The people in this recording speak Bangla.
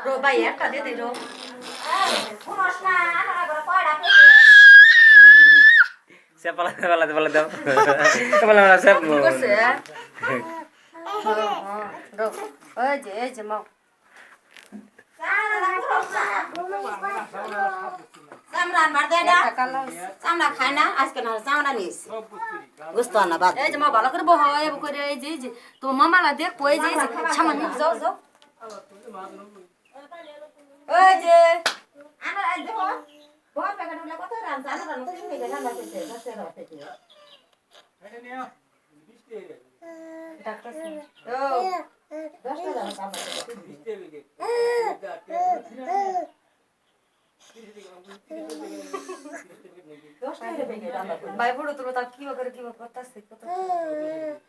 রো ভাই একটা দে দে রো শুনোস না আমার ঘরে কয়টা সে পালাতে পালা সে কি করছে রো এই যে মা চামড়া মার দেয় না টাকা লাও চামড়া খায় না আজকে না চামড়া নিস বুঝতো না বাদ এই যে মা ভালো করে বহ এই করে এই যে তো মামালা দেখ কই যে সামান্য যাও যাও এই যে আমার আজ দেখো বহুত টাকা ঢুকলে কত রান জানো রান তো শুনে গেলাম না কিছু দশটা রাত থেকে ডাক্তার ও 10টা রান কাম দশটা ভেঙে রান্না ভাই বড় তোর তার কি করে করতেছে কত